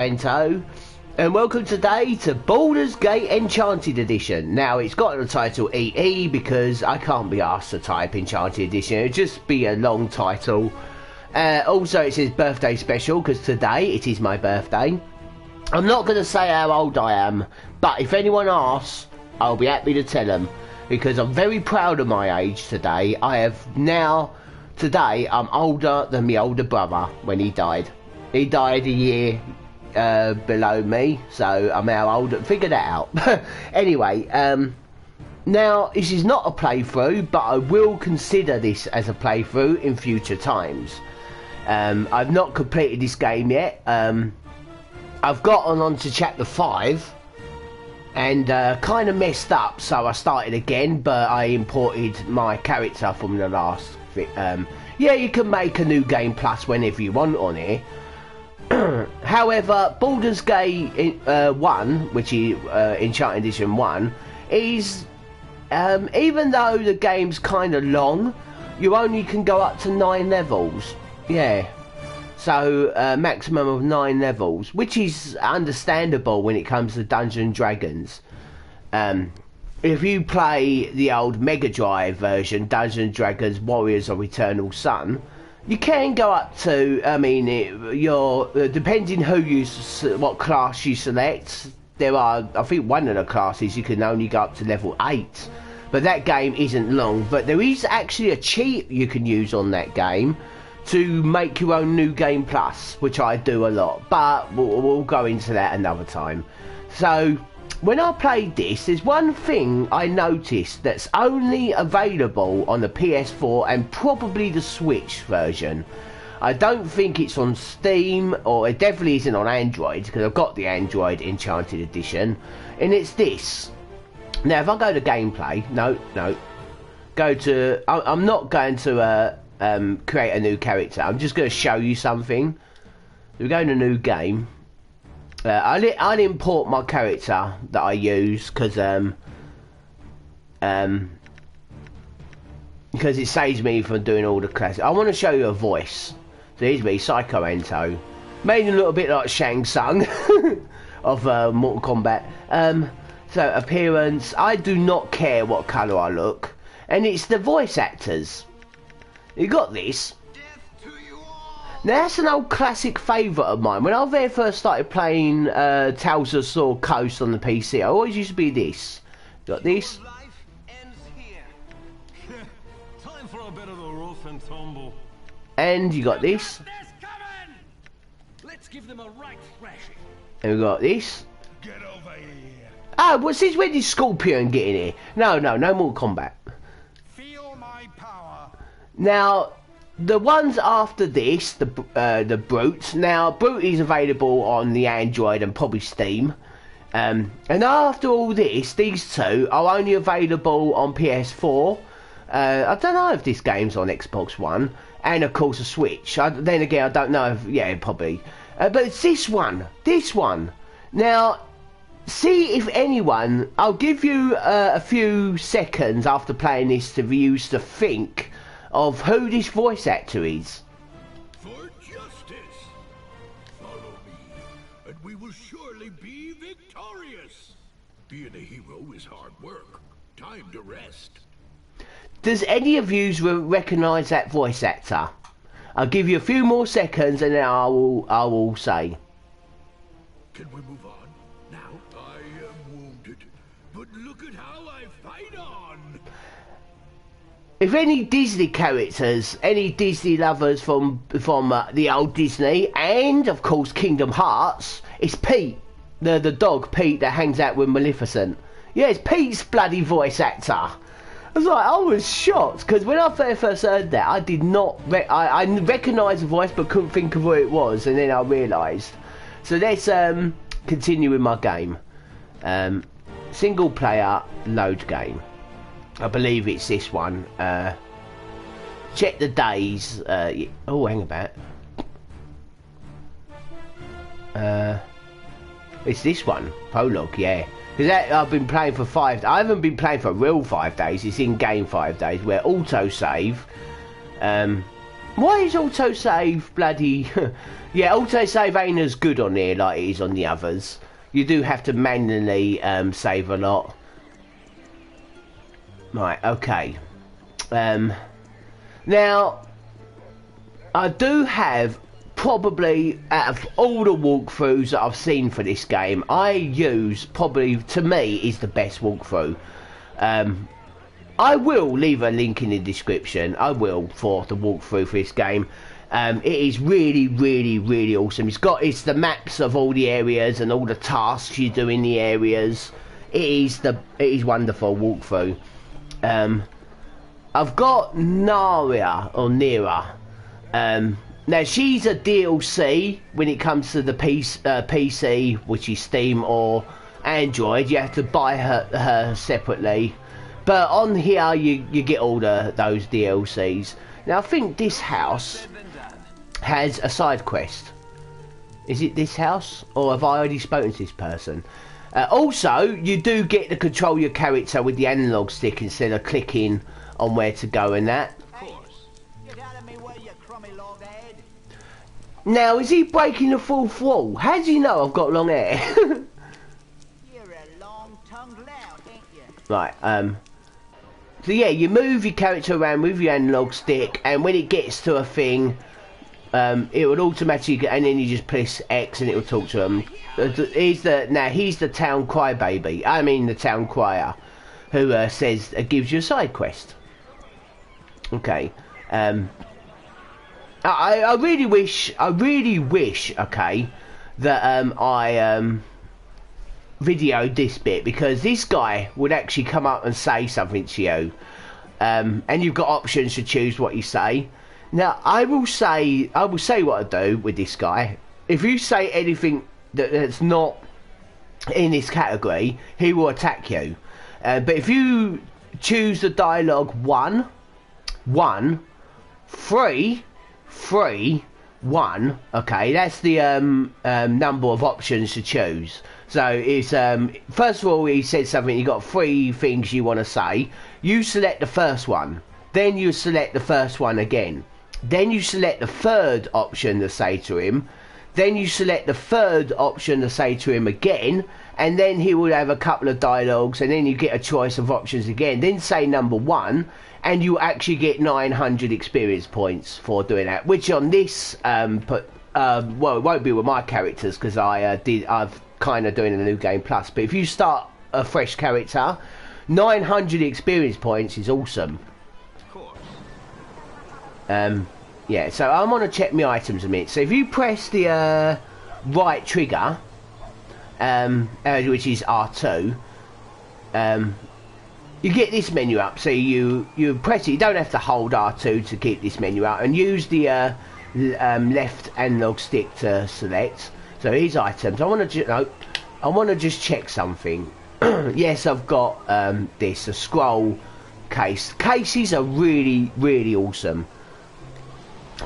Phycoanto, and welcome today to Baldur's Gate Enchanted Edition. Now, it's got the title EE because I can't be asked to type Enchanted Edition. It'd just be a long title. Also, it says birthday special because today it is my birthday. I'm not going to say how old I am, but if anyone asks, I'll be happy to tell them because I'm very proud of my age today. Today I'm older than my older brother when he died. He died a year below me, so I'm now older. Figure that out. Anyway, now this is not a playthrough, but I will consider this as a playthrough in future times. I've not completed this game yet. I've gotten on to chapter 5 and kind of messed up, so I started again, but I imported my character from the last yeah, you can make a new game plus whenever you want on here. However, Baldur's Gate 1, which is Enchanted Edition 1, is, even though the game's kind of long, you only can go up to 9 levels. Yeah. So, maximum of 9 levels, which is understandable when it comes to Dungeons & Dragons. If you play the old Mega Drive version, Dungeons & Dragons Warriors of Eternal Sun, you can go up to, depending what class you select, there are, I think one of the classes you can only go up to level 8. But that game isn't long, but there is actually a cheat you can use on that game to make your own new game plus, which I do a lot, but we'll go into that another time. So, when I played this, there's one thing I noticed that's only available on the PS4 and probably the Switch version. I don't think it's on Steam, or it definitely isn't on Android, because I've got the Android Enchanted Edition, and it's this. Now, if I go to gameplay, I'm not going to create a new character. I'm just going to show you something. We go to new game. I'll import my character that I use because it saves me from doing all the classics. I want to show you a voice. So here's me, Phycoanto. Made a little bit like Shang Tsung of Mortal Kombat. So appearance, I do not care what colour I look, and it's the voice actors. You got this. Now that's an old classic favourite of mine. When I very first started playing Tales of Sword Coast on the PC, I always used to be this. Got this. Life ends here. Time for a bit of the rough and tumble. And you got this. Let's give them a right thrashing. And we got this. Get over here. Oh, well, since when did Scorpion get in here? No more combat. Feel my power. Now, the ones after this, the Brute. Now, Brute is available on the Android and probably Steam. And after all this, these two are only available on PS4. I don't know if this game's on Xbox One. And, of course, a Switch. Then again, I don't know if... Yeah, probably. But it's this one. This one. Now, see if anyone... I'll give you a few seconds after playing this to use to think of who this voice actor is. For justice. Follow me, and we will surely be victorious. Being a hero is hard work. Time to rest. Does any of you recognise that voice actor? I'll give you a few more seconds and then I will say. Can we move on now? I am wounded, but look at how I fight on. If any Disney characters, any Disney lovers from the old Disney, and of course Kingdom Hearts, it's Pete, the dog Pete that hangs out with Maleficent. Yeah, it's Pete's bloody voice actor. I was shocked because when I first heard that, I did not. I recognised the voice but couldn't think of who it was, and then I realised. So let's continue with my game. Single player load game. I believe it's this one. Check the days. Oh, hang about. It's this one. Prologue, yeah. Because I've been playing for 5. I haven't been playing for real 5 days. It's in game 5 days where autosave. Why is autosave bloody... yeah, autosave ain't as good on here like it is on the others. You do have to manually save a lot. Right, okay. Now, I do have probably, out of all the walkthroughs that I've seen for this game, I use probably, to me, is the best walkthrough. I will leave a link in the description, I will, for the walkthrough for this game. It is really, really, really awesome. It's the maps of all the areas and all the tasks you do in the areas. It is wonderful walkthrough. I've got Nira. Now she's a DLC when it comes to the PC, which is Steam or Android. You have to buy her separately. But on here, you get all those DLCs. Now, I think this house has a side quest. Is it this house? Or have I already spoken to this person? Also, you do get to control your character with the analog stick instead of clicking on where to go and that. Now, is he breaking the fourth wall? How do you know I've got long hair? You're a long-tongued lout, ain't you? Right, so yeah, you move your character around with your analog stick, and when it gets to a thing, it would automatically, and then you just press X and it will talk to him. He's the town crybaby. I mean the town crier, who says gives you a side quest. Okay, I really wish, okay, that I videoed this bit, because this guy would actually come up and say something to you, and you've got options to choose what you say. Now I will say what I do with this guy. If you say anything that's not in this category, he will attack you. But if you choose the dialogue 1, 3, 1, okay, that's the number of options to choose. So it's first of all, he says something, you got 3 things you want to say. You select the first one, then you select the first one again, then you select the third option to say to him, then you select the third option to say to him again, and then he will have a couple of dialogues, and then you get a choice of options again, then say number 1, and you actually get 900 experience points for doing that, which on this well, it won't be with my characters, because I've kind of doing a new game plus, but if you start a fresh character, 900 experience points is awesome. Of course. Yeah, so I'm gonna check my items a minute. So if you press the right trigger, which is R2, you get this menu up. So you press it, you don't have to hold R2 to keep this menu up, and use the left analog stick to select. So here's items. I want to just check something. Yes, I've got a scroll case. Cases are really, really awesome.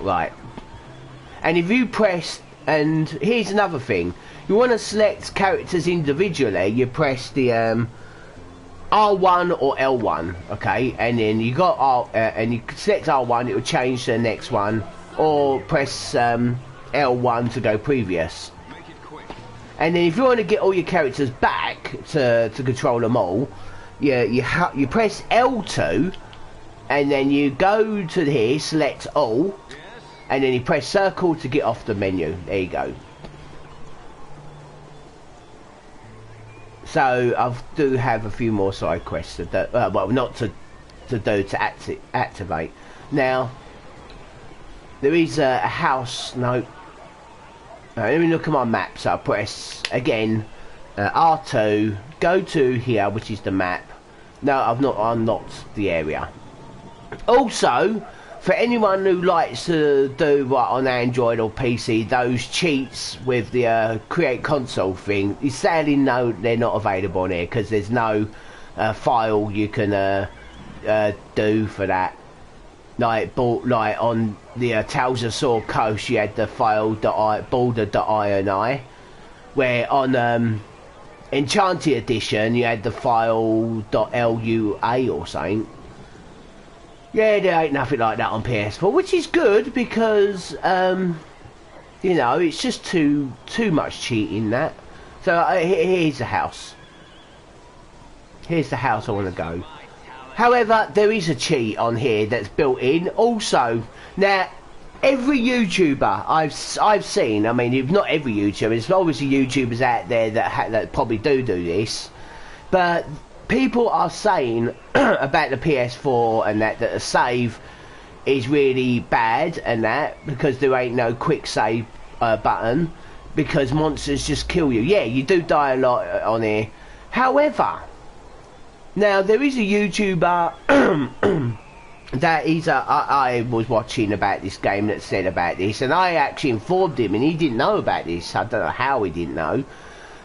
Right. And if you press, and here's another thing. You want to select characters individually, you press the R1 or L1, okay? And then you got and you select R1, it will change to the next one, or press L1 to go previous. And then if you want to get all your characters back to control them all, you press L2, and then you go to here, select all, and then you press circle to get off the menu. There you go. So I do have a few more side quests to do, well, not to do to activate. Now there is a house. No. Let me look at my map. So I press again R2, go to here, which is the map. No, I've not unlocked the area. Also, for anyone who likes to do on Android or PC those cheats with the create console thing, sadly no, they're not available on here, because there's no file you can do for that. Like on the Tales of Sword Coast, you had the file baldur.ini, where on Enchanted Edition you had the file .lua or something. Yeah, there ain't nothing like that on PS4, which is good because, you know, it's just too much cheating that. So here's the house. Here's the house I want to go. However, there is a cheat on here that's built in. Also, now every YouTuber I've seen, I mean, if not every YouTuber, there's obviously YouTubers out there that probably do this, but people are saying about the PS4 and that a save is really bad and that because there ain't no quick save button because monsters just kill you. Yeah, you do die a lot on here. However, now there is a YouTuber that I was watching about this game that said about this, and I actually informed him and he didn't know about this. I don't know how he didn't know,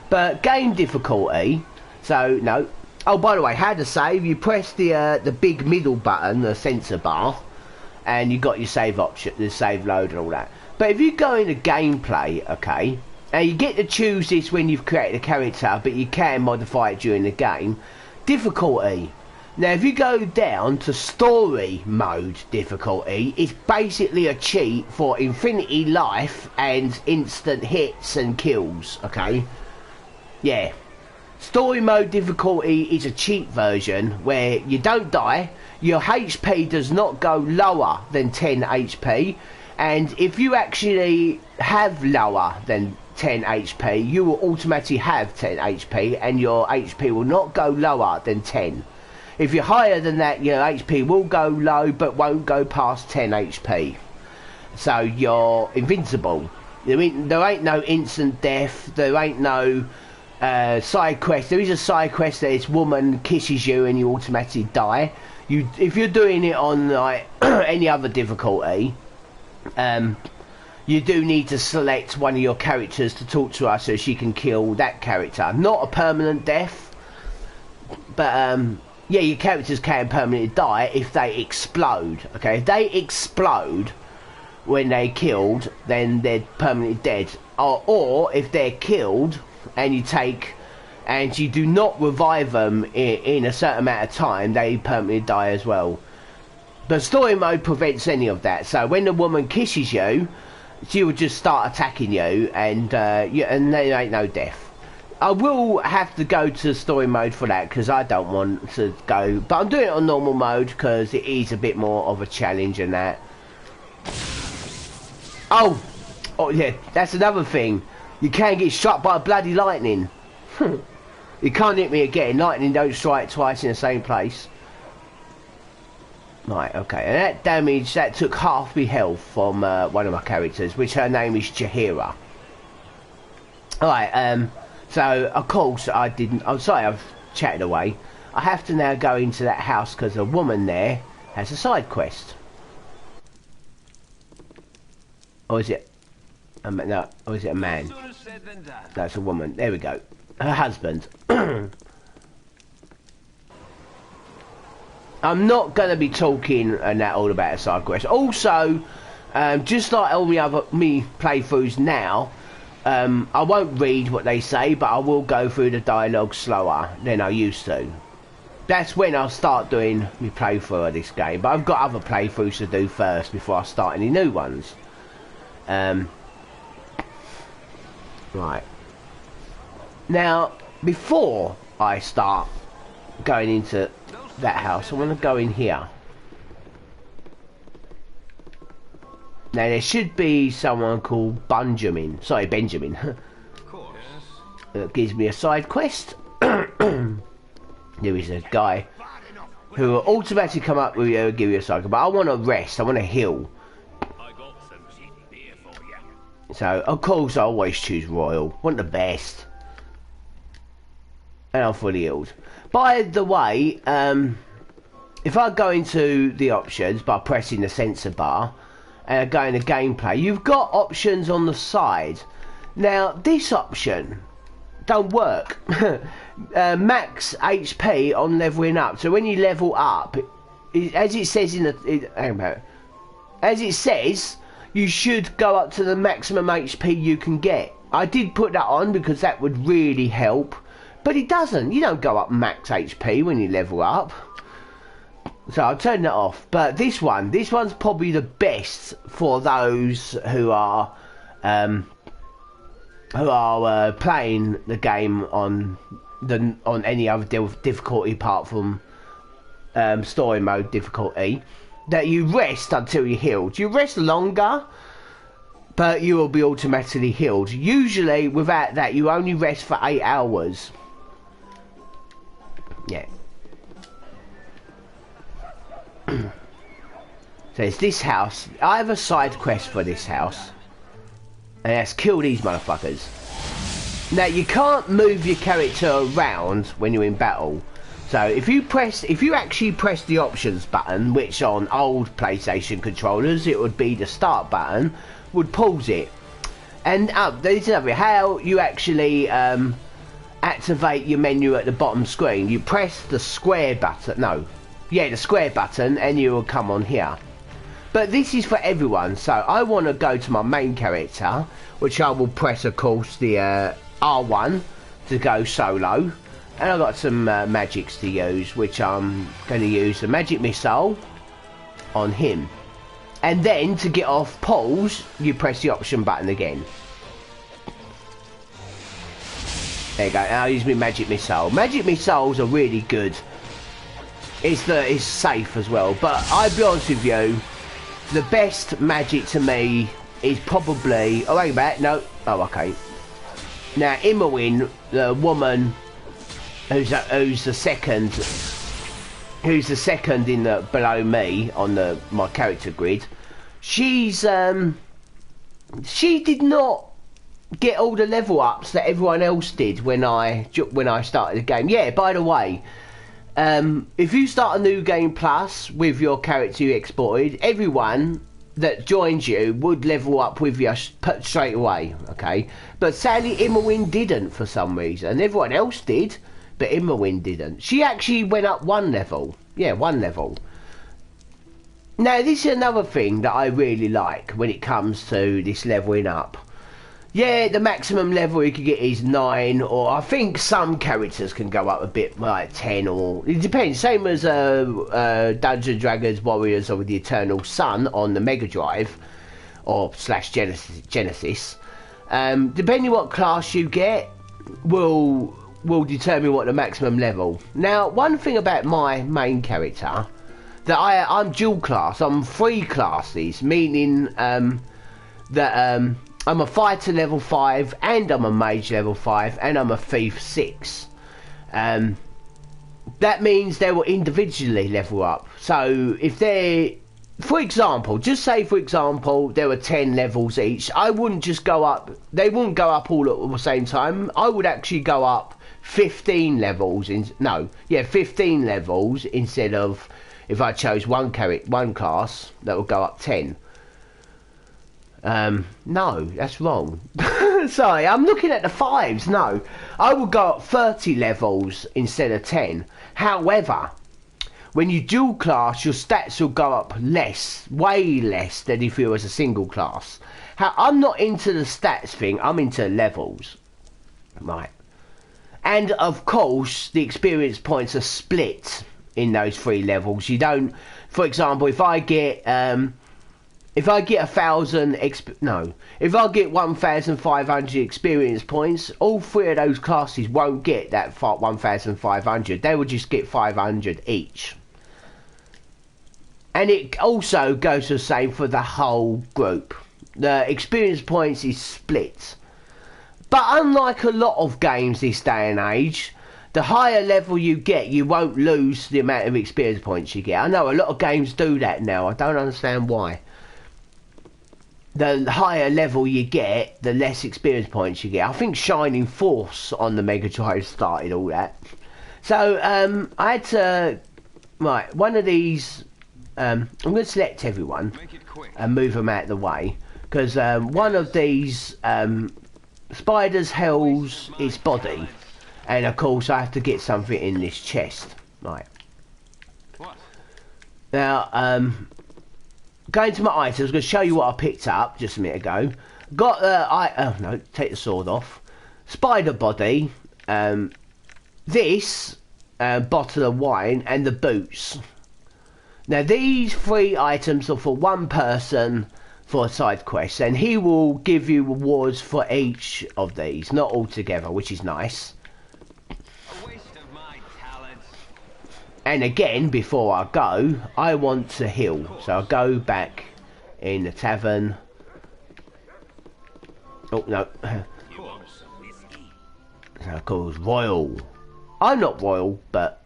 but game difficulty. So no. Oh, by the way, how to save? You press the big middle button, the sensor bar, and you got your save option, the save load and all that. But if you go into gameplay, okay, and you get to choose this when you've created a character, but you can modify it during the game. Difficulty. Now, if you go down to story mode difficulty, it's basically a cheat for infinity life and instant hits and kills, okay? Yeah. Story mode difficulty is a cheat version where you don't die, your HP does not go lower than 10 HP, and if you actually have lower than 10 HP, you will automatically have 10 HP, and your HP will not go lower than 10. If you're higher than that, your HP will go low, but won't go past 10 HP. So you're invincible. There ain't no instant death, there ain't no side quest. There is a side quest that this woman kisses you and you automatically die. If you're doing it on like any other difficulty, you do need to select one of your characters to talk to her so she can kill that character. Not a permanent death, but yeah, your characters can permanently die if they explode. Okay, if they explode when they're killed, then they're permanently dead. Or if they're killed and you do not revive them in a certain amount of time, they permanently die as well. But story mode prevents any of that. So when the woman kisses you, she will just start attacking you, and there ain't no death. I will have to go to story mode for that because I don't want to go, but I'm doing it on normal mode because it is a bit more of a challenge and that. Oh yeah, that's another thing. You can get struck by bloody lightning. You can't hit me again. Lightning don't strike twice in the same place. Right, okay. And that damage, that took half my health from one of my characters, which her name is Jahira. Alright, so of course I didn't... I'm sorry, I've chatted away. I have to now go into that house because a woman there has a side quest. Or is it... no, or is it a man? No, it's a woman. There we go. Her husband. I'm not going to be talking and that all about a side quest. Also, just like all the other playthroughs now, I won't read what they say, but I will go through the dialogue slower than I used to. That's when I'll start doing my playthrough of this game. But I've got other playthroughs to do first before I start any new ones. Right. Now, before I start going into that house, I want to go in here. Now, there should be someone called Benjamin. That gives me a side quest. There is a guy who will automatically come up with you and give you a side quest. But I want to rest. I want to heal. So, of course, I always choose Royal. Want the best. And I'm fully healed. By the way, if I go into the options by pressing the sensor bar and I go into gameplay, you've got options on the side. Now, this option don't work. Max HP on leveling up. So when you level up, as it says in the... as it says, you should go up to the maximum HP you can get. I did put that on because that would really help. But it doesn't. You don't go up max HP when you level up. So I'll turn that off. But this one's probably the best for those who are playing the game on any other difficulty apart from story mode difficulty. That you rest until you're healed. You rest longer, but you will be automatically healed. Usually, without that, you only rest for 8 hours. Yeah. So it's this house. I have a side quest for this house, and that's kill these motherfuckers. Now you can't move your character around when you're in battle. So if you actually press the options button, which on old PlayStation controllers it would be the start button, would pause it. And there's another how you actually activate your menu at the bottom screen. You press the square button. The square button, and you will come on here. But this is for everyone, so I want to go to my main character, which I will press, of course, the R1 to go solo. And I've got some magics to use, which I'm going to use the magic missile on him. And then, to get off pause, you press the option button again. There you go, and I'll use my magic missile. Magic missiles are really good. It's safe as well, but I'll be honest with you, the best magic to me is probably... Oh, wait a minute, no. Oh, okay. Now, Immerwin, the woman who's the second in the below me on my character grid, she did not get all the level ups that everyone else did when I started the game. Yeah, by the way, if you start a new game plus with your character you exported, everyone that joins you would level up with you straight away, okay? But sadly, Immerwin didn't for some reason. Everyone else did, but Immerwin didn't. She actually went up 1 level. Yeah, 1 level. Now, this is another thing that I really like when it comes to this leveling up. Yeah, the maximum level you can get is 9, or I think some characters can go up a bit, like 10, or it depends. Same as Dungeons & Dragons Warriors of the Eternal Sun on the Mega Drive, or /Genesis. Depending what class you get, will determine what the maximum level. Now, one thing about my main character, that I'm dual class. I'm 3 classes, meaning that I'm a fighter level 5, and I'm a mage level 5, and I'm a thief 6. That means they will individually level up. So if they're, for example, just say for example there were 10 levels each, I wouldn't just go up, they wouldn't go up all at the same time. I would actually go up 15 levels 15 levels instead of, if I chose one class, that would go up 10. No, that's wrong. Sorry, I'm looking at the 5s. No, I would go up 30 levels instead of 10. However, when you dual class, your stats will go up less, way less than if you was a single class. I'm not into the stats thing, I'm into levels. Right. And of course, the experience points are split in those 3 levels. You don't, for example, if I get 1,000 if I get 1,500 experience points, all 3 of those classes won't get that 1,500. They will just get 500 each. And it also goes the same for the whole group. The experience points is split. But unlike a lot of games this day and age, the higher level you get, you won't lose the amount of experience points you get. I know a lot of games do that now. I don't understand why. The higher level you get, the less experience points you get. I think Shining Force on the Mega Drive started all that. So I had to, right, one of these, I'm going to select everyone and move them out of the way, because one of these spiders holds its body, and of course I have to get something in this chest. Right. Now, going to my items, I'm going to show you what I picked up just a minute ago. Got take the sword off. Spider body, this bottle of wine, and the boots. Now these 3 items are for one person for a side quest, and he will give you rewards for each of these, not all together, which is nice. A waste of my talents. And again, before I go, I want to heal, so I'll go back in the tavern. Oh no. So called royal. I'm not royal, but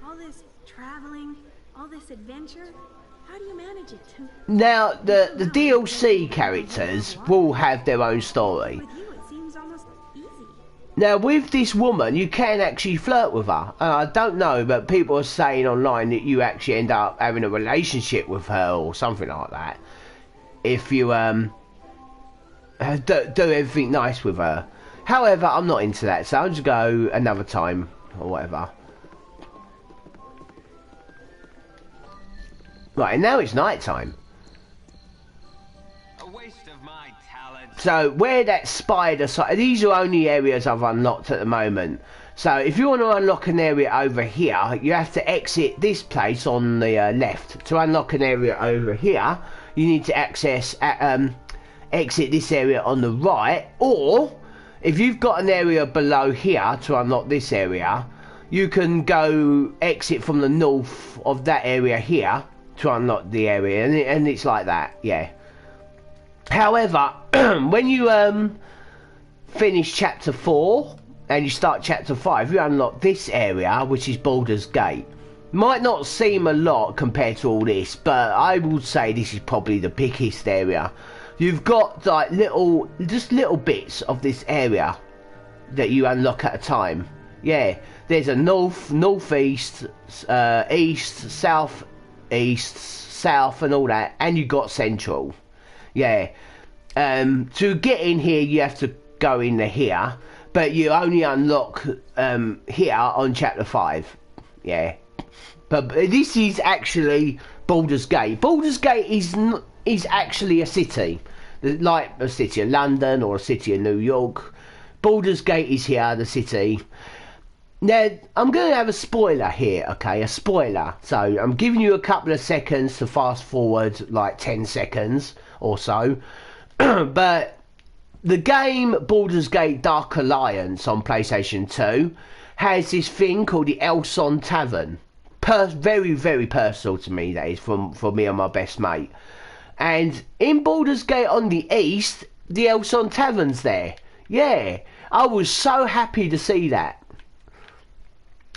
All this traveling, all this adventure, how do you manage it? now the DLC characters will have their own story. With you, it seems almost easy. Now with this woman, you can actually flirt with her. I don't know, but people are saying online that you actually end up having a relationship with her or something like that. If you do everything nice with her. However, I'm not into that, so I'll just go another time or whatever. Right, and now it's night time. A waste of my talents. So where that spider side, these are only areas I've unlocked at the moment. So if you want to unlock an area over here, you have to exit this place on the left. To unlock an area over here, you need to exit this area on the right, or if you've got an area below here to unlock this area, you can go exit from the north of that area here to unlock the area, and it's like that, yeah. However, when you finish chapter 4 and you start chapter 5, you unlock this area, which is Baldur's Gate. Might not seem a lot compared to all this, but I would say this is probably the biggest area. You've got like just little bits of this area that you unlock at a time. Yeah, there's a north, northeast, east, south, east, south, and all that, and you got central. Yeah. To get in here, you have to go in here, but you only unlock here on chapter 5. Yeah. But this is actually Baldur's Gate. Baldur's Gate is actually a city, like a city of London or a city of New York. Baldur's Gate is here, the city. Now, I'm going to have a spoiler here, okay? A spoiler. So, I'm giving you a couple of seconds to fast forward, like 10 seconds or so. But the game Baldur's Gate Dark Alliance on PlayStation 2 has this thing called the Elson Tavern. Very, very personal to me, that is, for me and my best mate. And in Baldur's Gate on the east, the Elson Tavern's there. Yeah, I was so happy to see that.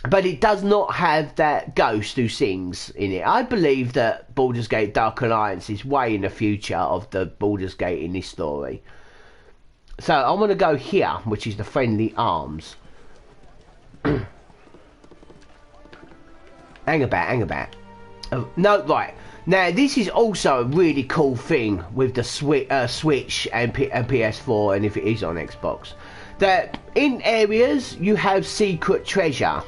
But it does not have that ghost who sings in it. I believe that Baldur's Gate Dark Alliance is way in the future of the Baldur's Gate in this story. So I'm going to go here, which is the Friendly Arms. Hang about. No, right. Now, this is also a really cool thing with the Switch and PS4, and if it is on Xbox. That in areas, you have secret treasure.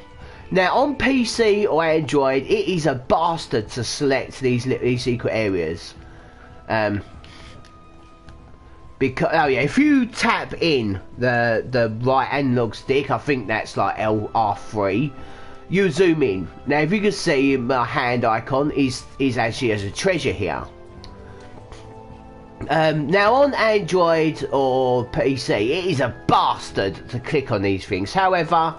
Now, on PC or Android, it is a bastard to select these secret areas. Because, oh yeah, if you tap in the right analog stick, I think that's like R3, you zoom in. Now, if you can see, my hand icon is actually as a treasure here. Now, on Android or PC, it is a bastard to click on these things. However,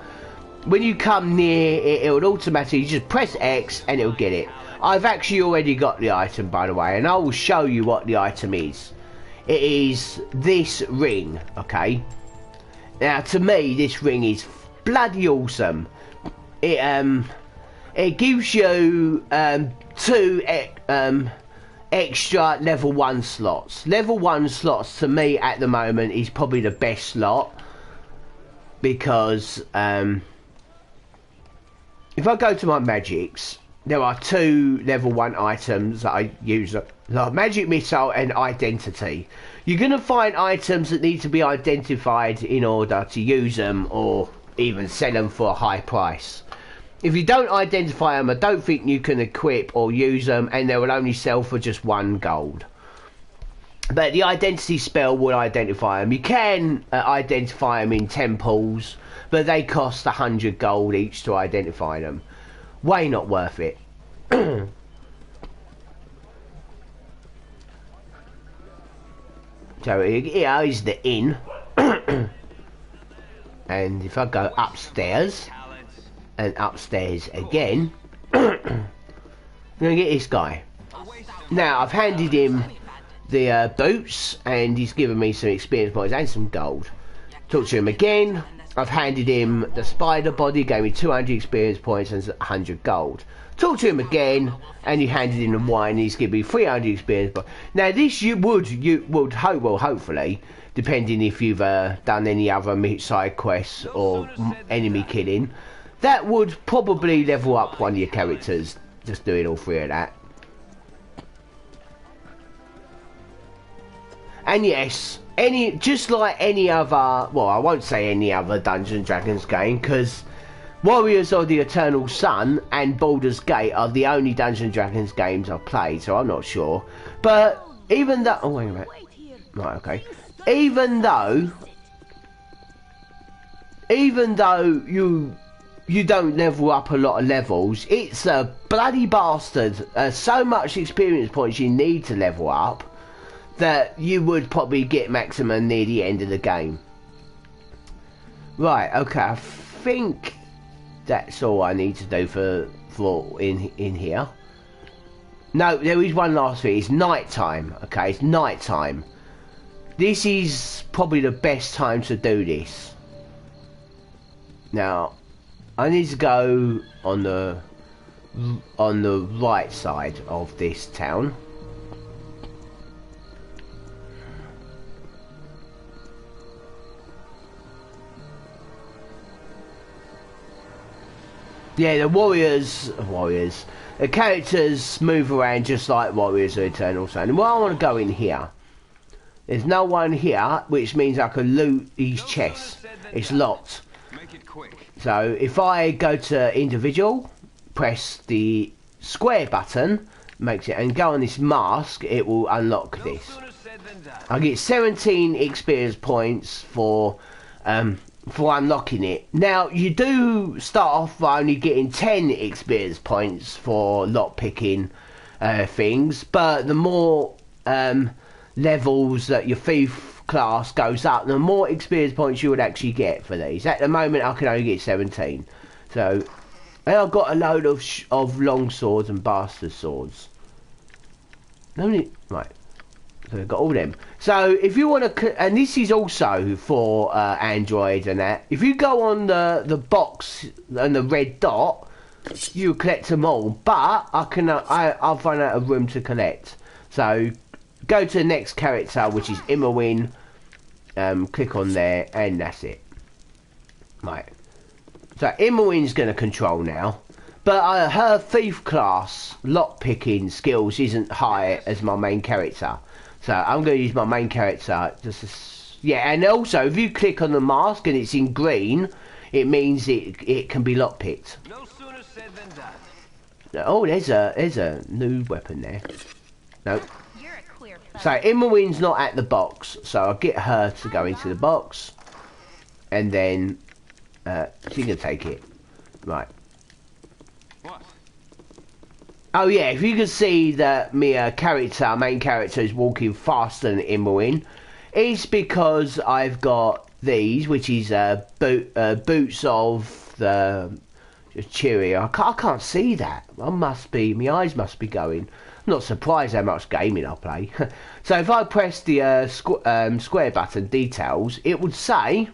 when you come near it, it will automatically just press X and it will get it. I've actually already got the item, by the way, and I will show you what the item is. It is this ring, okay? Now, to me, this ring is bloody awesome. It gives you 2 extra level 1 slots. Level 1 slots, to me, at the moment, is probably the best slot. Because, if I go to my magics, there are 2 level 1 items that I use, like Magic Missile and Identity. You're going to find items that need to be identified in order to use them, or even sell them for a high price. If you don't identify them, I don't think you can equip or use them, and they will only sell for just 1 gold. But the identity spell will identify them. You can identify them in temples, but they cost 100 gold each to identify them. Way not worth it. So here is the inn. And if I go upstairs, and upstairs again, I'm going to get this guy. Now, I've handed him the boots, and he's given me some experience points and some gold. Talk to him again. I've handed him the spider body, gave me 200 experience points and 100 gold. Talk to him again, and he handed him the wine, and he's given me 300 experience points. Now, this you would hope, well, hopefully, depending if you've done any other side quests or enemy killing, that would probably level up one of your characters, just doing all three of that. And yes, just like any other, well, I won't say any other Dungeons & Dragons game, because Warriors of the Eternal Sun and Baldur's Gate are the only Dungeons & Dragons games I've played, so I'm not sure. But even though, oh wait a minute, right, okay, even though you don't level up a lot of levels, it's a bloody bastard. So much experience points you need to level up that you would probably get maximum near the end of the game. Right, okay, I think that's all I need to do for in here. No, there is one last thing. It's night time. Okay, it's night time. This is probably the best time to do this. Now, I need to go on the right side of this town. Yeah, the warriors, the characters move around just like Warriors of Eternal Sun. Well, I want to go in here. There's no one here, which means I can loot these chests. It's locked. Make it quick. So if I go to individual, press the square button, makes it, and go on this mask, it will unlock this. I get 17 experience points for unlocking it. Now, you do start off by only getting 10 experience points for lockpicking things, but the more levels that your thief class goes up, the more experience points you would actually get for these. At the moment, I can only get 17. So, and I've got a load of long swords and bastard swords. Right. So I've got all them. So if you want to, and this is also for Android and that. If you go on the box and the red dot, you collect them all. But I've run out of room to collect. So go to the next character, which is Immerwin. Click on there, and that's it. Right. So Immerwin's going to control now. But her thief class lockpicking skills isn't high as my main character. So I'm going to use my main character. Yeah, and also if you click on the mask and it's in green, it means it can be lockpicked. No sooner said than done. Oh, there's a new weapon there. Nope. You're a clear So Immerwin's not at the box, so I'll get her to go into the box, and then she can take it. Right. What? Oh yeah, if you can see that my main character is walking faster than Immerwin, it's because I've got these, which is boots of the Cheerio. I can't see that. My eyes must be going. I'm not surprised how much gaming I play. So if I press the square button, details, it would say,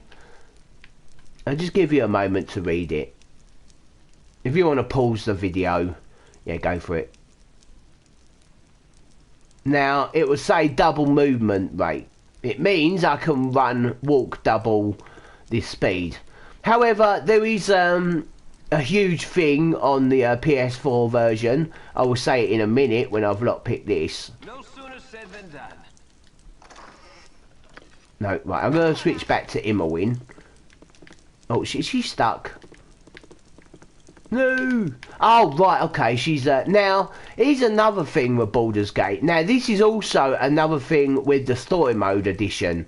I'll just give you a moment to read it. If you want to pause the video, yeah, go for it. Now, it will say double movement rate. It means I can walk double this speed. However, there is a huge thing on the PS4 version. I will say it in a minute when I've lockpicked this. No sooner said than done. No, right, I'm going to switch back to Immerwin. Oh, she's stuck. No! Oh, right, okay, she's, now, here's another thing with Baldur's Gate. Now, this is also another thing with the Story Mode edition.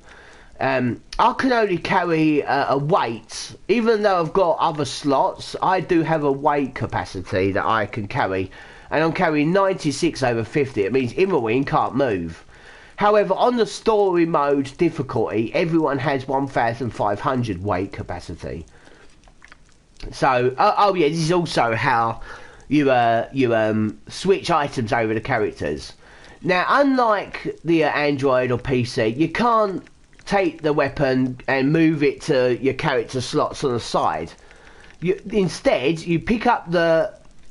I can only carry a weight. Even though I've got other slots, I do have a weight capacity that I can carry. And I'm carrying 96/50. It means Immerwin can't move. However, on the story mode difficulty, everyone has 1,500 weight capacity. So, oh yeah, this is also how you switch items over the characters. Now, unlike the Android or PC, you can't take the weapon and move it to your character slots on the side. Instead, you pick up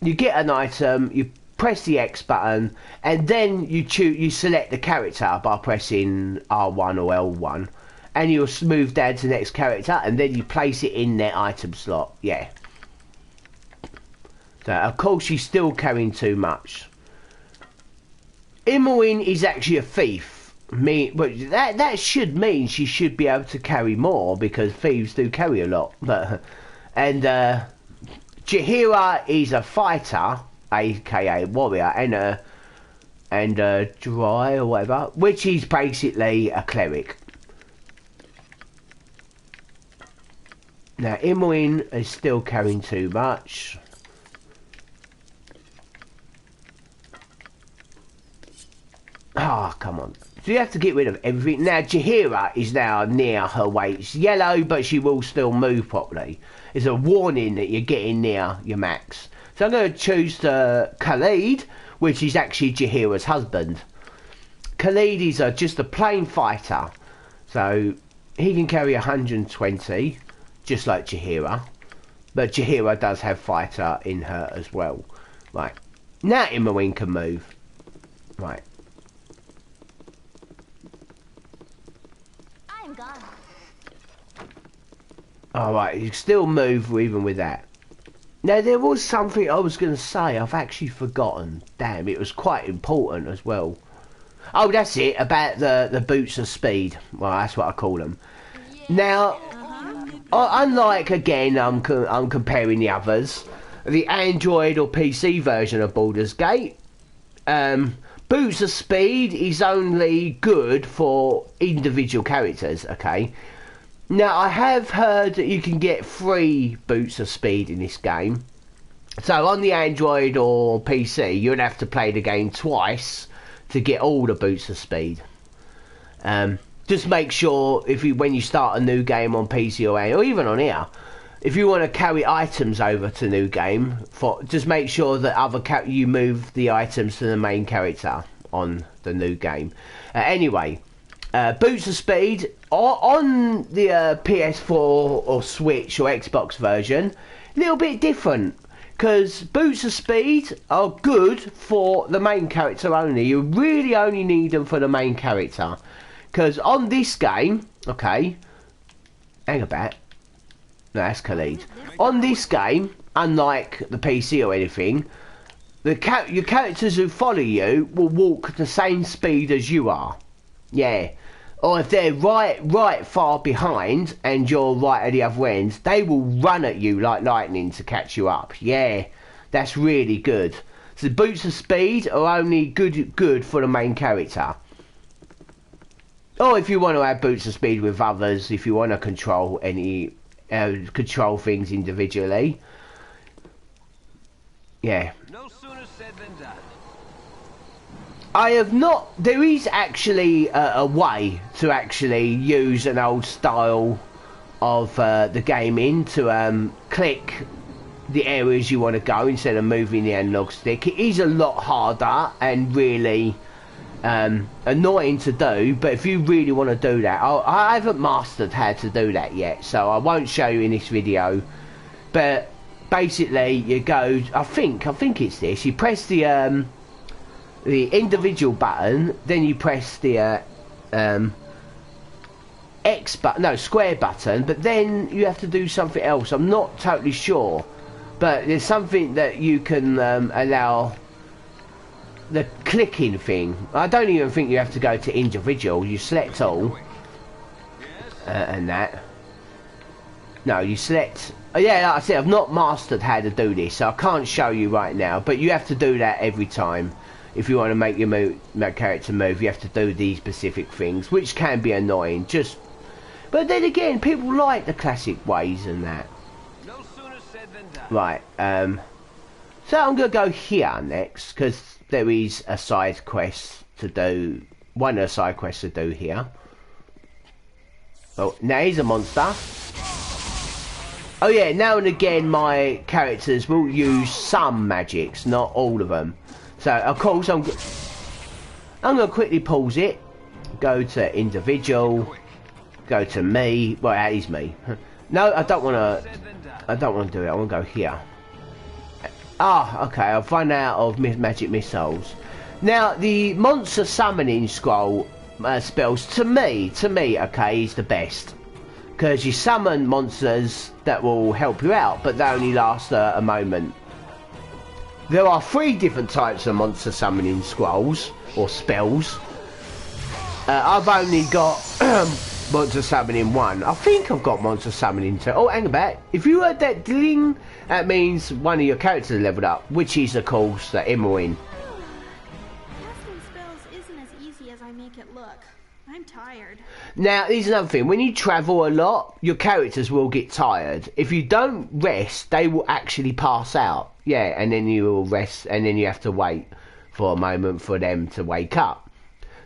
you get an item, you press the X button, and then you select the character by pressing R1 or L1, and you'll move down to the next character, and then you place it in their item slot. Yeah. So, of course, she's still carrying too much. Imoen is actually a thief. But that should mean she should be able to carry more, because thieves do carry a lot. And Jaheira is a fighter, aka warrior, and a dry or whatever, which is basically a cleric. Now Imoen is still carrying too much. Ah, come on. So you have to get rid of everything. Now, Jaheira is now near her weight. It's yellow, but she will still move properly. It's a warning that you're getting near your max. So I'm going to choose Khalid, which is actually Jaheira's husband. Khalid is just a plain fighter. So he can carry 120, just like Jaheira. But Jaheira does have fighter in her as well. Right. Now Imoen can move. Right. Alright, you can still move even with that. Now, there was something I was going to say. I've actually forgotten. Damn, it was quite important as well. Oh, that's it, about the boots of speed. Well, that's what I call them. Now, unlike, again, I'm comparing the others, the Android or PC version of Baldur's Gate, boots of speed is only good for individual characters, okay? Now, I have heard that you can get free boots of speed in this game. So, on the Android or PC, you'd have to play the game twice to get all the boots of speed. Just make sure, when you start a new game on PC or even on here, if you want to carry items over to the new game, just make sure that you move the items to the main character on the new game. Anyway... boots of speed on the PS4 or Switch or Xbox version, a little bit different, because boots of speed are good for the main character only. You really only need them for the main character, because on this game, okay, hang about, no, that's Khalid. On this game, unlike the PC or anything, your characters who follow you will walk the same speed as you are. Yeah. Or if they're right far behind and you're right at the other end, they will run at you like lightning to catch you up. Yeah, that's really good. So the boots of speed are only good for the main character. Or if you want to add boots of speed with others, if you want to control things individually. Yeah. No sooner said than done. I have not... There is actually a way to actually use an old style of the gaming to click the areas you want to go instead of moving the analog stick. It is a lot harder and really annoying to do, but if you really want to do that... I haven't mastered how to do that yet, so I won't show you in this video. But basically, you go... I think it's this. You press the individual button, then you press the X button, no, square button, but then you have to do something else. I'm not totally sure, but there's something that you can allow the clicking thing. I don't even think you have to go to individual. You select all, and that. No, you select. Yeah, like I said, I've not mastered how to do this, so I can't show you right now. But you have to do that every time. If you want to make your character move, you have to do these specific things, which can be annoying. But then again, people like the classic ways and that. No sooner said than done. Right. So I'm going to go here next, because there is a side quest to do one of the side quests to do here. Oh, now he's a monster. Oh yeah, now and again my characters will use some magics, not all of them. So of course I'm going to quickly pause it, go to individual, go to me. Well, that is me. No, I don't want to do it. I want to go here. Ah, okay. I've run out of magic missiles. Now the monster summoning scroll spells to me, okay, is the best. Because you summon monsters that will help you out, but they only last a moment. There are 3 different types of monster summoning scrolls, or spells. I've only got monster summoning 1. I think I've got monster summoning 2. Oh, hang about. If you heard that ding, that means one of your characters are leveled up, which is, of course, the Emerald. Casting spells isn't as easy as I make it look. I'm tired. Now, here's another thing. When you travel a lot, your characters will get tired. If you don't rest, they will actually pass out. Yeah, and then you will rest, and then you have to wait for a moment for them to wake up.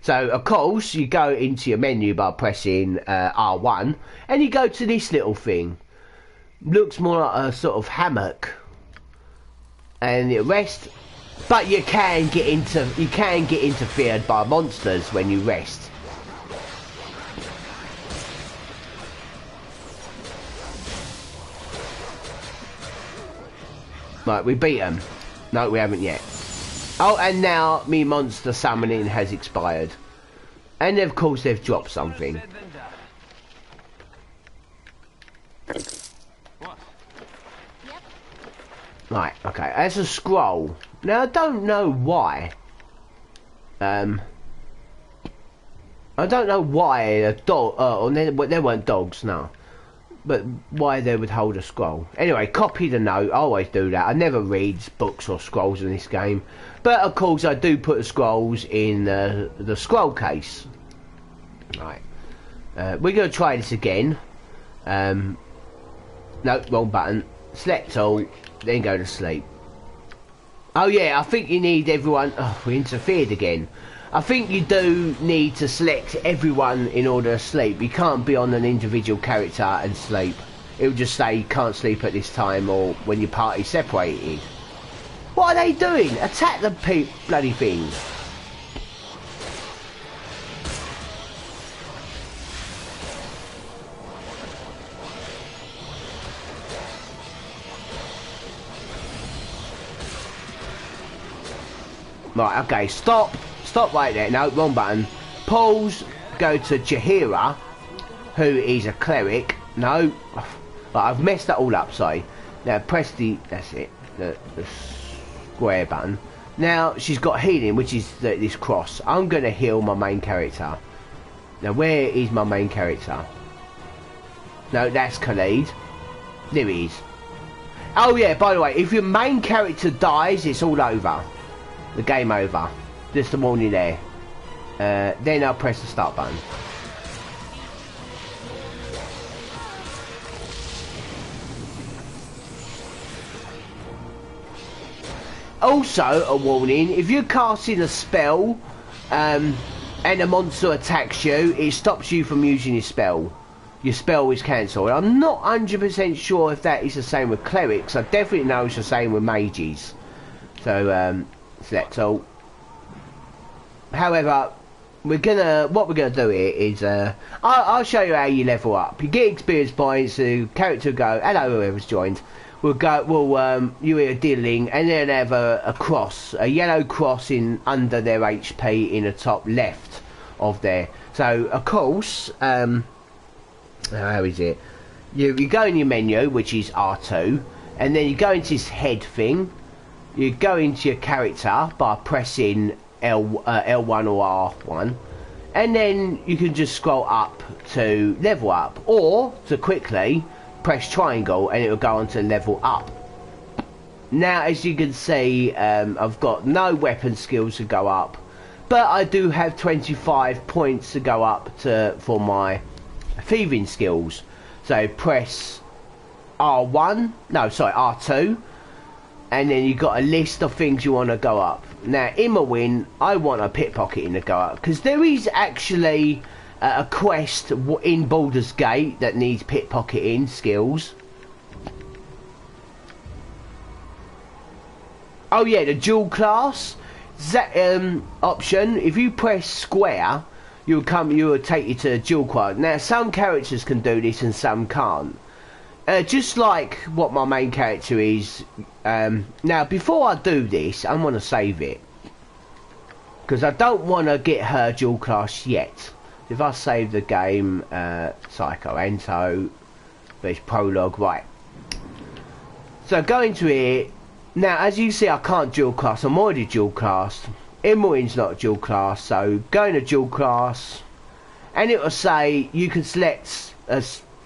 So, of course, you go into your menu by pressing R1, and you go to this little thing. Looks more like a sort of hammock. And you rest, but you can get interfered by monsters when you rest. Right, we beat them. No, we haven't yet. Oh, and now me monster summoning has expired. And of course they've dropped something. Right, okay, that's a scroll. Now I don't know why. I don't know why a dog, there weren't dogs, no. But why they would hold a scroll. Anyway, copy the note. I always do that. I never read books or scrolls in this game. But of course I do put the scrolls in the scroll case. Right. We're going to try this again. No, wrong button. Select all, then go to sleep. Oh yeah, I think you need everyone... Oh, we interfered again. I think you do need to select everyone in order to sleep. You can't be on an individual character and sleep. It'll just say you can't sleep at this time or when your party's separated. What are they doing? Attack the bloody things. Right, okay, stop. Stop right there. No, wrong button. Pause. Go to Jahira, who is a cleric. No, but I've messed that all up. Sorry. Now press the. That's it. The square button. Now she's got healing, which is this cross. I'm gonna heal my main character. Now where is my main character? No, that's Khalid. There he is. Oh yeah. By the way, if your main character dies, it's all over. The game over. Just the warning there. Then I'll press the start button. Also, a warning, if you're casting a spell and a monster attacks you, it stops you from using your spell. Your spell is cancelled. I'm not 100% sure if that is the same with clerics. I definitely know it's the same with mages. So, select all. However, what we're gonna do here is I'll show you how you level up. You get experience points. The character will go. Hello, whoever's joined. You hear diddling, and then have a cross, a yellow cross in under their HP in the top left of there. So of course, how is it? You go in your menu, which is R2, and then you go into this head thing. You go into your character by pressing L1 or R1, and then you can just scroll up to level up, or to quickly press triangle and it will go on to level up. Now as you can see, I've got no weapon skills to go up, but I do have 25 points to go up for my thieving skills. So press R2, and then you've got a list of things you want to go up. Now, Immerwin, I want a pickpocketing to go up, because there is actually a quest in Baldur's Gate that needs pickpocketing skills. Oh yeah, the dual class that option. If you press square, you will take you to the dual class. Now, some characters can do this and some can't. Just like what my main character is. Now, before I do this, I'm going to save it, because I don't want to get her dual class yet. If I save the game, Phycoanto, there's prologue, right. So go into here. Now, as you see, I can't dual class. I'm already dual classed. Immerwin's not dual class, so go into dual class, and it will say you can select a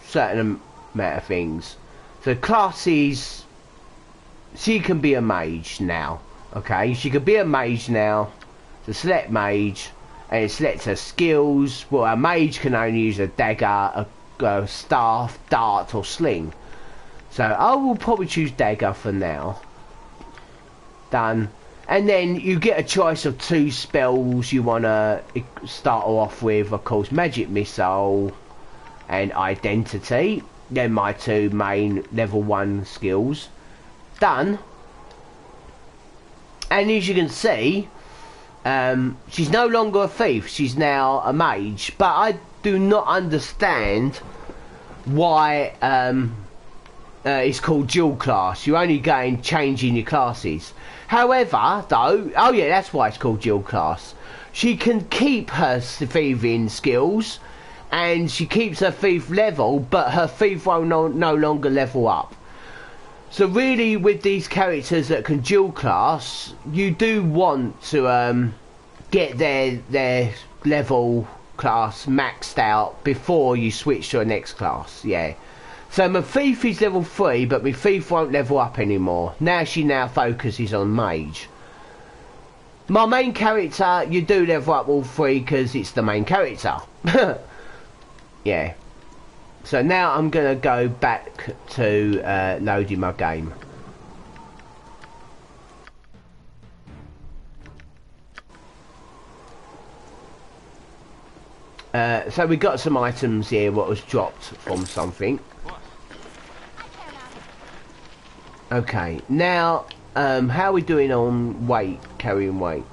certain amount of things. So classes, she can be a mage now. Okay, she can be a mage now. So select mage, and it selects her skills. Well, a mage can only use a dagger, a staff, dart, or sling. So I will probably choose dagger for now. Done. And then you get a choice of 2 spells you want to start off with. Of course, magic missile and identity. They're my 2 main level 1 skills. Done. And as you can see, she's no longer a thief. She's now a mage. But I do not understand why it's called dual class. You're only changing your classes. However, though, oh yeah, that's why it's called dual class. She can keep her thieving skills, and she keeps her thief level, but her thief will no longer level up. So really, with these characters that can dual class, you do want to get their level class maxed out before you switch to a next class. Yeah. So my thief is level 3, but my thief won't level up anymore. Now she focuses on mage. My main character, you do level up all 3 because it's the main character. Yeah. So now I'm going to go back to loading my game. So we got some items here what was dropped from something. Okay, now how are we doing on weight, carrying weight?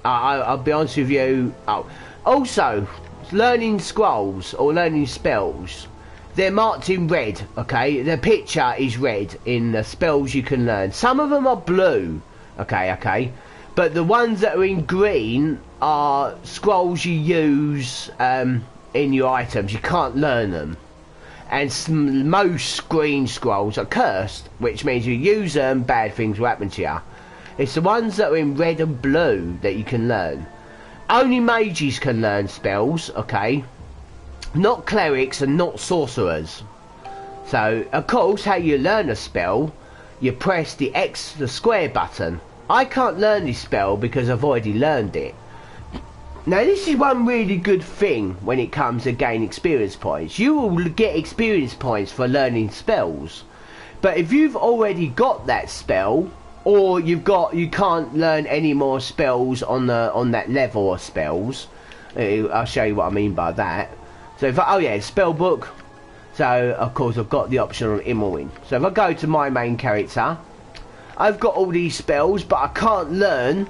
I'll be honest with you. Oh, also, learning scrolls or learning spells, they're marked in red. Okay, the picture is red in the spells you can learn. Some of them are blue. Okay, but the ones that are in green are scrolls you use in your items. You can't learn them. And most green scrolls are cursed, which means you use them, bad things will happen to you. It's the ones that are in red and blue that you can learn. Only mages can learn spells, okay? Not clerics and not sorcerers. So, of course, how you learn a spell, you press the square button. I can't learn this spell because I've already learned it. Now, this is one really good thing when it comes to gain experience points. You will get experience points for learning spells. But if you've already got that spell, or you can't learn any more spells on that level of spells. I'll show you what I mean by that. So spell book. So of course I've got the option on Immerwin. So if I go to my main character, I've got all these spells, but I can't learn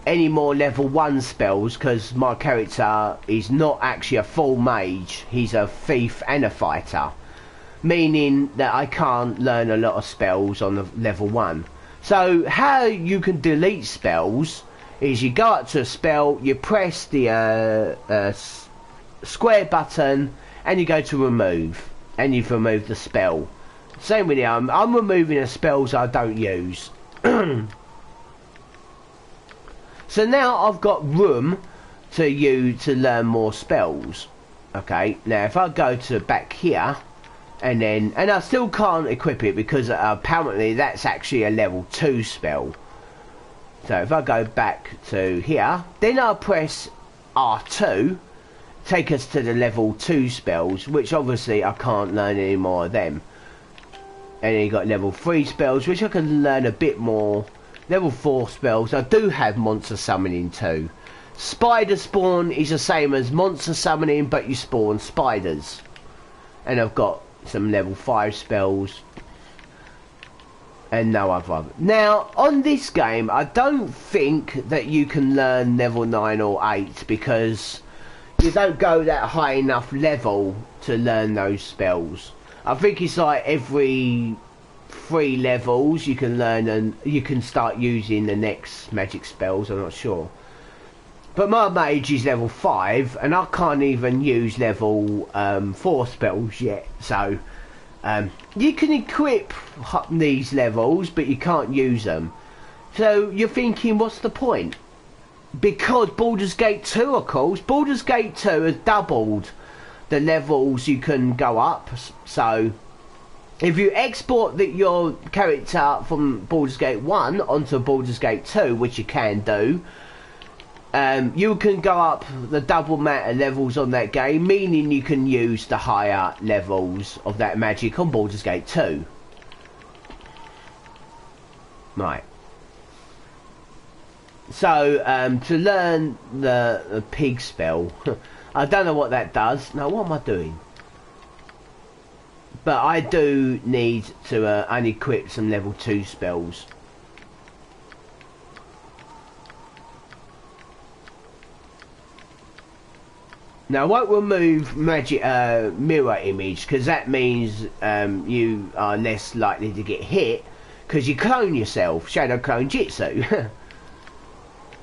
any more level 1 spells because my character is not actually a full mage. He's a thief and a fighter, meaning that I can't learn a lot of spells on the level 1. So how you can delete spells is you go up to a spell, you press the square button, and you go to remove, and you've removed the spell. Same with I'm removing the spells I don't use. So now I've got room to learn more spells. Okay, now if I go to back here, and I still can't equip it because apparently that's actually a level 2 spell. So if I go back to here, then I'll press R2, take us to the level 2 spells, which obviously I can't learn any more of them. And then you got level 3 spells, which I can learn a bit more. Level 4 spells, I do have monster summoning too. Spider spawn is the same as monster summoning, but you spawn spiders. And I've got some level 5 spells. And no other. Now, on this game, I don't think that you can learn level 9 or 8, because you don't go that high enough level to learn those spells. I think it's like every 3 levels you can learn and you can start using the next magic spells, I'm not sure. But my mage is level 5 and I can't even use level 4 spells yet, so you can equip these levels but you can't use them. So you're thinking, what's the point? Because Baldur's Gate 2, of course, Baldur's Gate 2 has doubled the levels you can go up. So if you export your character from Baldur's Gate 1 onto Baldur's Gate 2, which you can do, you can go up the double amount of levels on that game, meaning you can use the higher levels of that magic on Baldur's Gate 2. Right. So, to learn the pig spell, I don't know what that does. Now, what am I doing? But I do need to unequip some level 2 spells. Now, I won't remove magic mirror image, because that means you are less likely to get hit, because you clone yourself, shadow clone jitsu.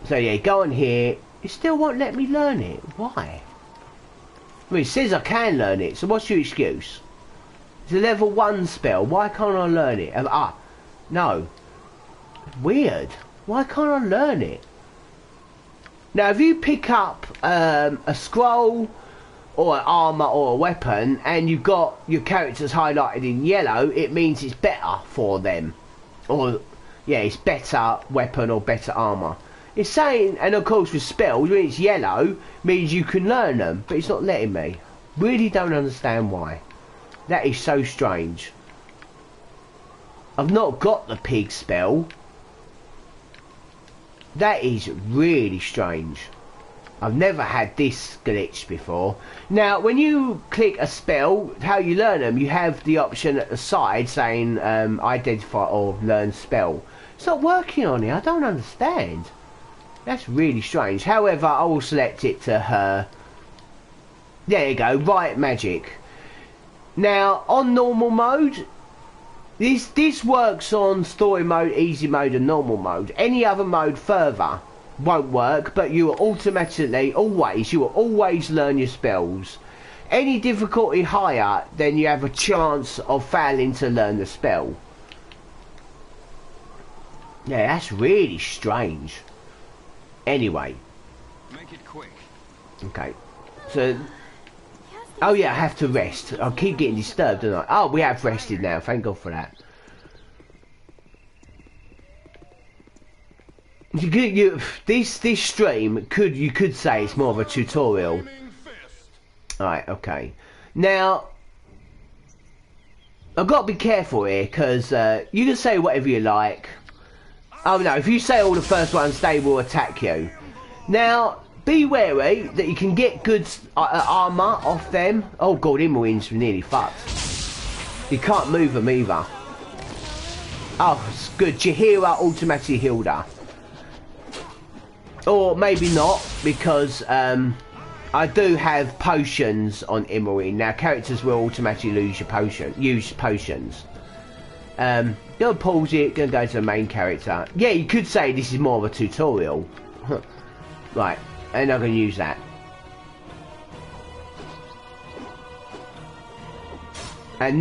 So yeah, go on here. It still won't let me learn it. Why? I mean, it says I can learn it, so what's your excuse? It's a level 1 spell. Why can't I learn it? No. Weird. Why can't I learn it? Now, if you pick up a scroll or an armour or a weapon and you've got your characters highlighted in yellow, it means it's better for them. Or, yeah, it's better weapon or better armour. It's saying, and of course with spells, when it's yellow, means you can learn them, but it's not letting me. Really don't understand why. That is so strange. I've not got the pig spell. That is really strange. I've never had this glitch before. Now, when you click a spell, how you learn them, you have the option at the side saying identify or learn spell. It's not working on it. I don't understand. That's really strange. However, I will select it to her. There you go, right magic. Now, on normal mode, this works on story mode, easy mode and normal mode. Any other mode further won't work, but you will automatically, you will always learn your spells. Any difficulty higher, then you have a chance of failing to learn the spell. Yeah, that's really strange. Anyway. Make it quick. Okay. So, oh yeah, I have to rest. I keep getting disturbed, don't I? Oh, we have rested now. Thank God for that. This stream you could say it's more of a tutorial. Alright, okay. Now, I've got to be careful here, because you can say whatever you like. Oh no, if you say all the first ones, they will attack you. Now, be wary that you can get good armour off them. Oh god, Imwin's nearly fucked. You can't move them either. Oh, it's good. Jahira automatically healed her. Or maybe not, because I do have potions on Imwin. Now, characters will automatically use potions. Gonna pause it, gonna go to the main character. Yeah, you could say this is more of a tutorial. Right, and I'm gonna use that. And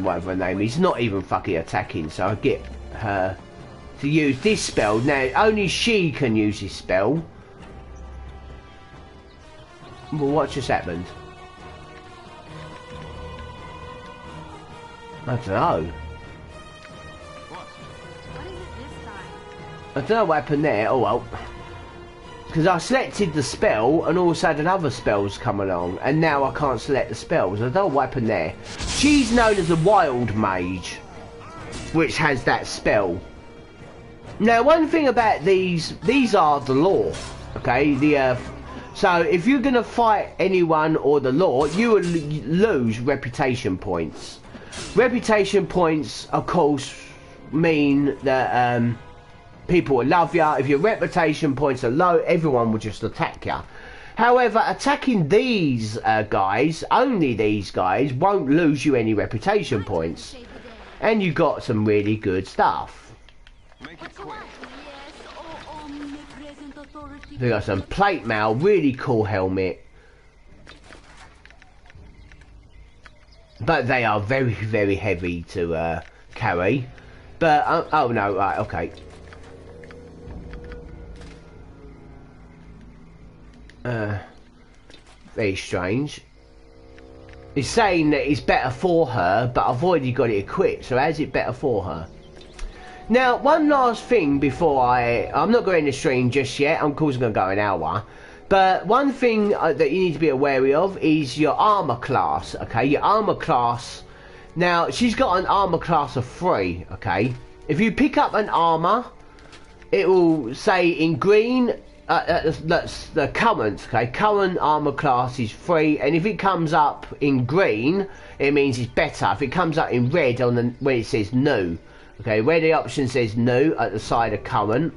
whatever her name is, not even fucking attacking, so I get her to use this spell. Now, only she can use this spell. Well, what just happened? I don't know. What is it this time? I don't know what happened there. Oh well. Because I selected the spell and all of a sudden other spells come along and now I can't select the spells. I don't know what happened there. she's known as a wild mage, which has that spell. Now, one thing about these are the law, okay? So if you're gonna fight anyone or the law, you will lose reputation points. Reputation points, of course, mean that people will love you. If your reputation points are low, everyone will just attack you. However, attacking these guys, only these guys, won't lose you any reputation points. And you got some really good stuff. Make it quick. We got some plate mail, really cool helmet. But they are very, very heavy to carry. But, oh no, right, okay. Very strange. He's saying that it's better for her, but I've already got it equipped, so how's it better for her? Now, one last thing before I'm not going to stream just yet, I'm of course going to go an hour, but one thing that you need to be wary of is your armor class, okay? Your armor class. Now, she's got an armor class of 3, okay? If you pick up an armor, it will say in green, that's the current, okay? Current armor class is 3, and if it comes up in green, it means it's better. If it comes up in red where it says new, okay, where the option says new at the side of current,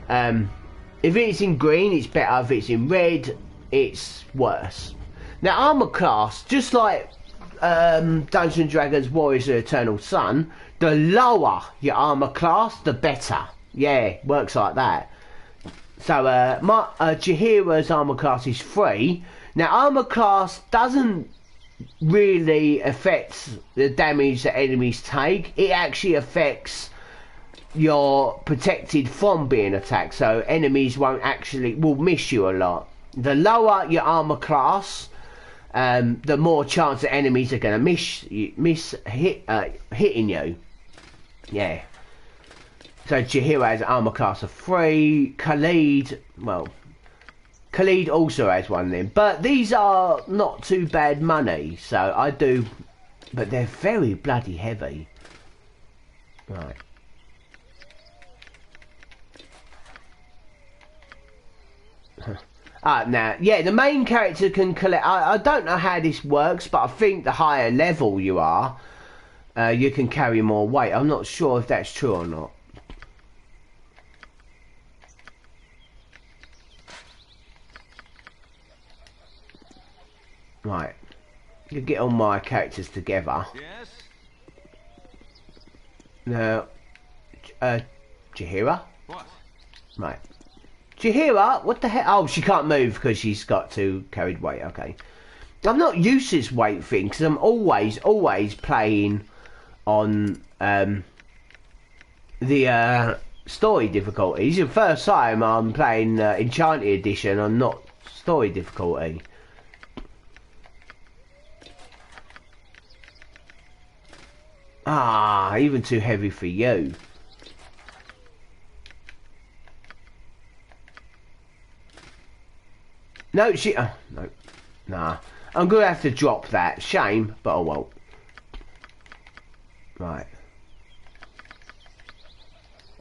if it's in green, it's better. If it's in red, it's worse. Now, armor class, just like Dungeons and Dragons Warriors of the Eternal Sun, the lower your armor class, the better. Yeah, works like that. So, Jaheira's armor class is 3. Now, armor class doesn't really affect the damage that enemies take. It actually affects you're protected from being attacked, so enemies will miss you a lot. The lower your armor class, the more chance that enemies are going to hitting you. Yeah. So Jaheira has an armor class of 3. Khalid also has one then, but these are not too bad money, so I do, but they're very bloody heavy. Right. Now, yeah, the main character can collect, I don't know how this works, but I think the higher level you are, you can carry more weight. I'm not sure if that's true or not. Right, you get all my characters together. Yes? Now, Jaheira? What? Right. Jaheira, what the hell? Oh, she can't move because she's got too carried weight, okay. I'm not used to this weight thing because I'm always playing on the story difficulties. The first time I'm playing Enchanted Edition on not story difficulty. Ah, even too heavy for you. No, no. Nah. I'm going to have to drop that. Shame, but I won't. Right.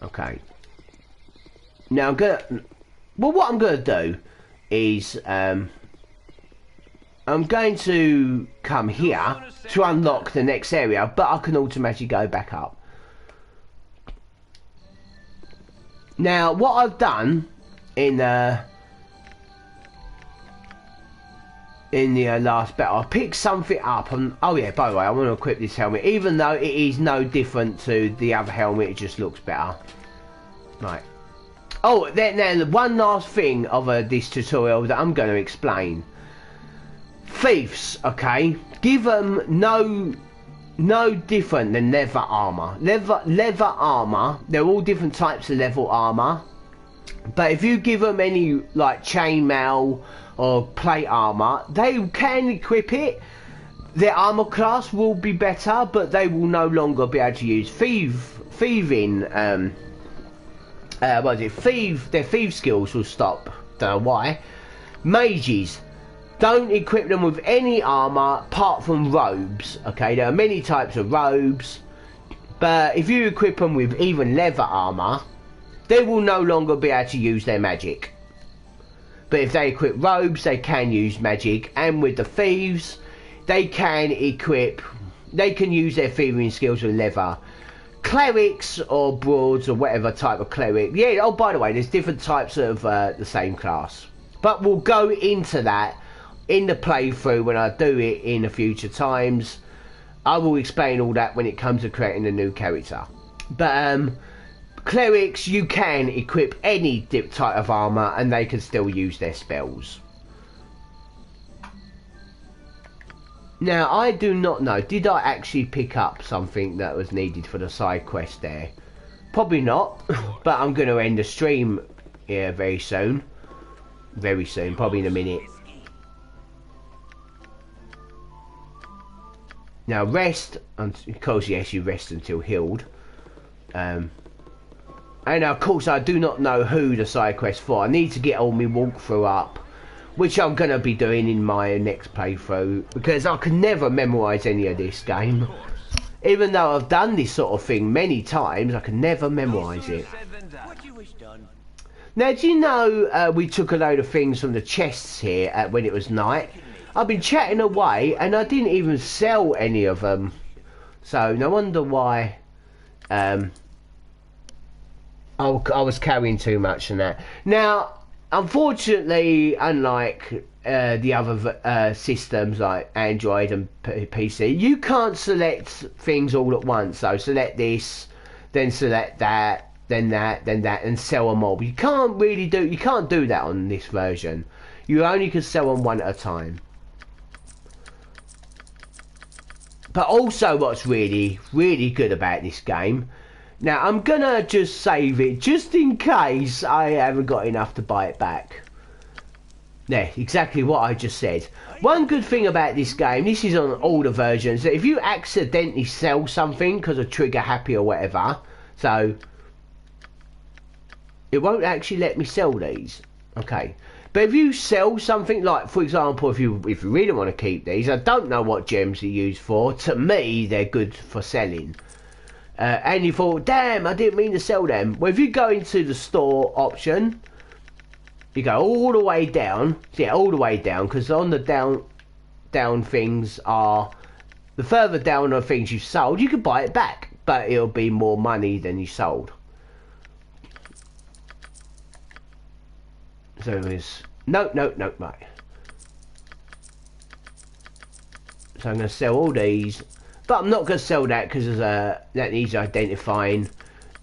Okay. Now I'm going to... Well, what I'm going to do is... I'm going to come here to unlock the next area, but I can automatically go back up. Now, what I've done in the last bit, I picked something up, and oh yeah, by the way, I want to equip this helmet, even though it is no different to the other helmet, it just looks better. Right. Oh, now one last thing of this tutorial that I'm going to explain. Thieves, okay, give them no different than leather armor. Leather armor, they're all different types of leather armor, but if you give them any like chainmail or plate armor, they can equip it. Their armor class will be better, but they will no longer be able to use thieving. Their thief skills will stop. Don't know why. Mages. Don't equip them with any armour apart from robes. Okay, there are many types of robes, but if you equip them with even leather armour, they will no longer be able to use their magic. But if they equip robes, they can use magic, and with the thieves, they can use their thieving skills with leather. Clerics or broads or whatever type of cleric. Yeah, oh, by the way, there's different types of the same class. But we'll go into that in the playthrough when I do it in the future times. I will explain all that when it comes to creating a new character. But clerics, you can equip any type of armour and they can still use their spells. Now, I do not know, did I actually pick up something that was needed for the side quest there? Probably not, but I'm going to end the stream here very soon. Very soon, probably in a minute. Now, rest, of course, yes, you rest until healed. And of course, I do not know who the side quest for. I need to get all my walkthrough up, which I'm going to be doing in my next playthrough, because I can never memorise any of this game. Even though I've done this sort of thing many times, I can never memorise it. Now, do you know we took a load of things from the chests here when it was night? I've been chatting away and I didn't even sell any of them. So, no wonder why I was carrying too much and that. Now, unfortunately, unlike the other systems like Android and PC, you can't select things all at once. So select this, then select that, then that, then that, and sell them all. You can't do that on this version. You only can sell them one at a time. But also, what's really, really good about this game. Now, I'm gonna just save it just in case I haven't got enough to buy it back. Yeah, exactly what I just said. One good thing about this game, this is on all the versions, that if you accidentally sell something because of trigger happy or whatever, so it won't actually let me sell these. Okay. But if you sell something, like, for example, if you really want to keep these, I don't know what gems they're used for. To me, they're good for selling. And you thought, damn, I didn't mean to sell them. Well, if you go into the store option, you go all the way down. Yeah, all the way down, because on the down things are, the further down are things you've sold, you can buy it back, but it'll be more money than you sold. So it's no, right. So I'm going to sell all these, but I'm not going to sell that because that needs identifying.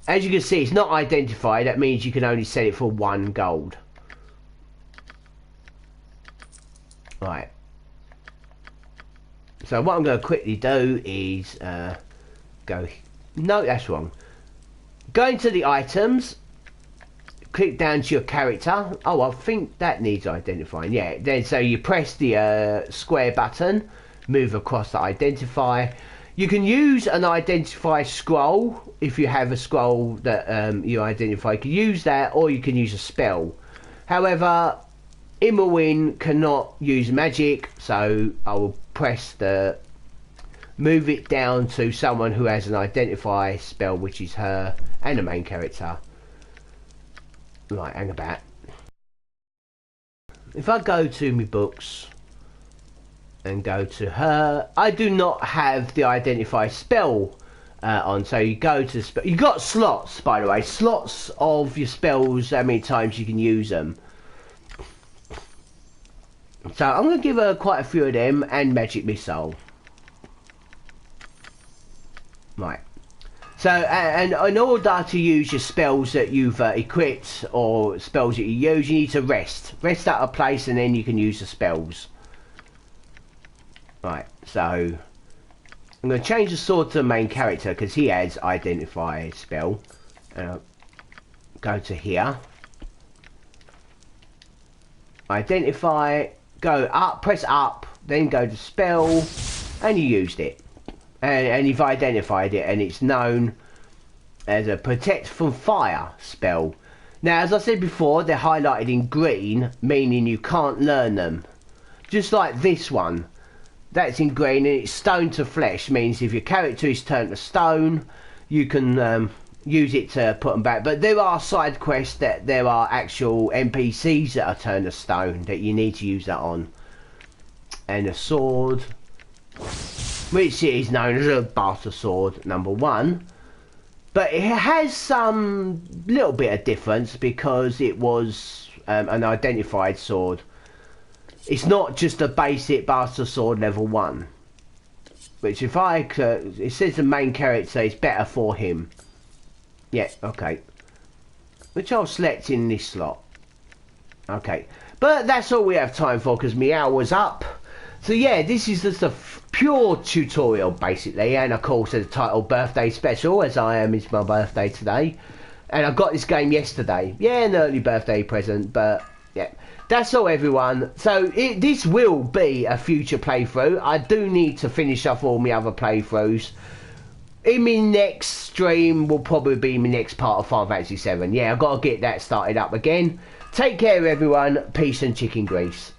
As you can see, it's not identified. That means you can only sell it for 1 gold. Right. So what I'm going to quickly do is go. No, that's wrong. Go into the items. Click down to your character. Oh, I think that needs identifying. Yeah, then so you press the square button, move across to identify. You can use an identify scroll if you have a scroll that you identify. You can use that, or you can use a spell. However, Immerwin cannot use magic, so I will press the move it down to someone who has an identify spell, which is her and the main character. Right, hang about. If I go to my books and go to her, I do not have the identify spell on. So you go to spell. You got slots, by the way, slots of your spells. How many times you can use them? So I'm going to give her quite a few of them and magic missile. Right. So, and in order to use your spells that you've equipped, or spells that you use, you need to rest. Rest at a place and then you can use the spells. Right, so I'm going to change the sword to the main character because he has identify spell. Go to here. Identify, go up, press up, then go to spell, and you used it. And you've identified it, and it's known as a protect from fire spell. Now, as I said before, they're highlighted in green, meaning you can't learn them. just like this one. That's in green, and it's stone to flesh, means if your character is turned to stone, you can use it to put them back. But there are side quests that there are actual NPCs that are turned to stone that you need to use that on. And a sword, which is known as a bastard sword number 1. But it has some little bit of difference because it was an identified sword. It's not just a basic bastard sword level 1. Which if it says the main character is better for him. Yeah, okay. Which I'll select in this slot. Okay. But that's all we have time for because my hour's up. So yeah, this is just a pure tutorial basically. And of course the title birthday special, as it's my birthday today. And I got this game yesterday. Yeah, an early birthday present, but yeah. That's all, everyone. So this will be a future playthrough. I do need to finish off all my other playthroughs. In my next stream will probably be my next part of Final Fantasy 7. Yeah, I've got to get that started up again. Take care, everyone. Peace and chicken grease.